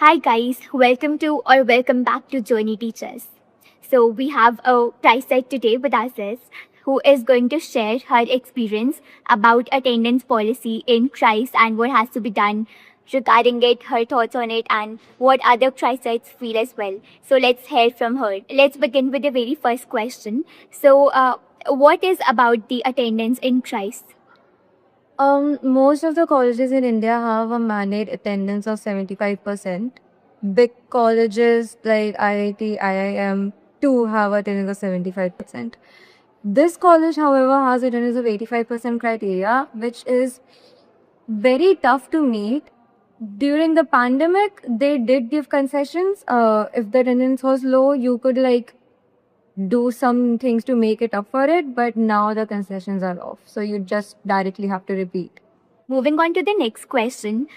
Hi guys, welcome back to Journey Teachers. So we have a TriSet today with us who is going to share her experience about attendance policy in TRICE and what has to be done regarding it, her thoughts on it, and what other TriSets feel as well. So let's hear from her. Let's begin with the very first question. What is about the attendance in TRICE? Most of the colleges in India have a mandate attendance of 75%. Big colleges like IIT, IIM too have attendance of 75%. This college, however, has attendance of 85% criteria, which is very tough to meet. During the pandemic, they did give concessions. If the attendance was low, you could do some things to make it up for it, but now the concessions are off. So you just directly have to repeat. Moving on to the next question.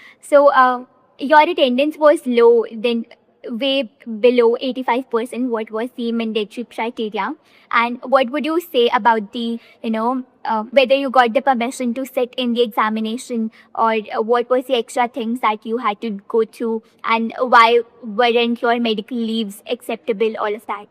Your attendance was low, then way below 85%. What was the mandatory criteria? And what would you say about whether you got the permission to sit in the examination or what was the extra things that you had to go through and why weren't your medical leaves acceptable, all of that?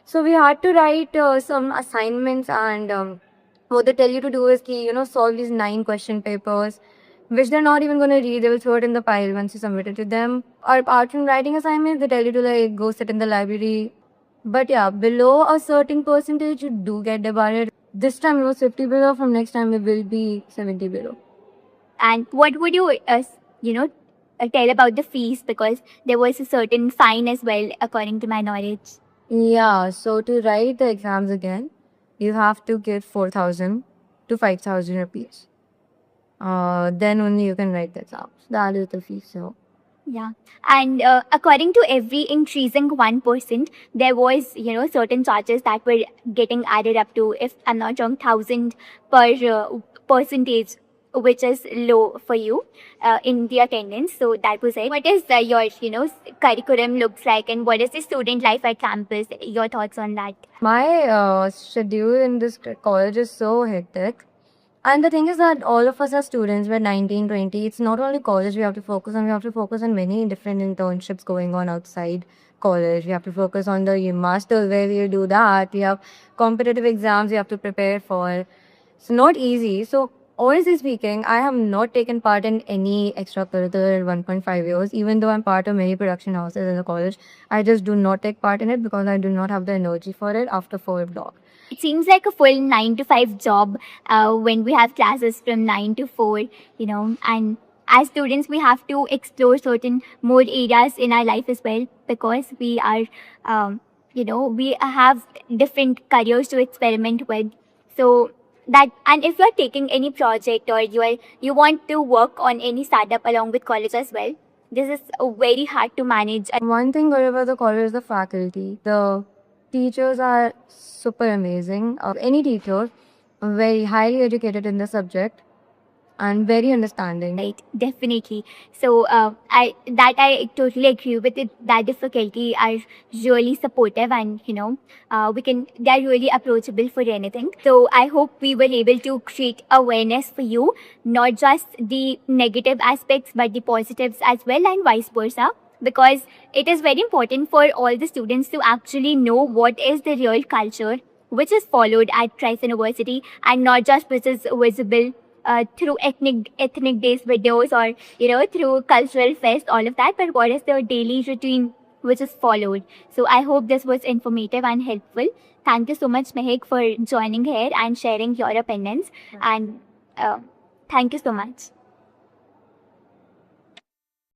So we had to write some assignments, and what they tell you to do is solve these 9 question papers, which they're not even going to read. They will throw it in the pile once you submit it to them. Or apart from writing assignments, they tell you to go sit in the library. But yeah, below a certain percentage, you do get debarred. This time it was 50 below. From next time it will be 70 below. And what would you tell about the fees, because there was a certain fine as well, according to my knowledge. Yeah, so to write the exams again, you have to give 4,000 to 5,000 rupees. Then only you can write the exams. That is the fee. So Yeah, and according to every increasing 1%, there was certain charges that were getting added up to, if I'm not wrong, 1,000 per percentage, which is low for you in the attendance. So that was it. What is your curriculum looks like, and what is the student life at campus? Your thoughts on that? my schedule in this college is so hectic. And the thing is that all of us are students. We're 19, 20. It's not only college we have to focus on. We have to focus on many different internships going on outside college. We have to focus on the master's where we do that. We have competitive exams we have to prepare for. It's not easy. So honestly speaking, I have not taken part in any extracurricular in 1.5 years, even though I'm part of many production houses in the college. I just do not take part in it because I do not have the energy for it after 4 o'clock. It seems like a full 9 to 5 job when we have classes from 9 to 4, and as students, we have to explore certain more areas in our life as well, because we are, we have different careers to experiment with. So that, and if you're taking any project or you want to work on any startup along with college as well, this is very hard to manage. One thing good about the college is the faculty. The teachers are super amazing. Any teacher, very highly educated in the subject and very understanding. Right, definitely. So I totally agree with it, that the faculty are really supportive, and they're really approachable for anything. So I hope we were able to create awareness for you, not just the negative aspects but the positives as well, and vice versa, because it is very important for all the students to actually know what is the real culture which is followed at Trice University, and not just which is visible through ethnic days videos, or through cultural fest, all of that, but what is the daily routine which is followed. So I hope this was informative and helpful. Thank you so much, Mehek, for joining here and sharing your opinions. And thank you so much.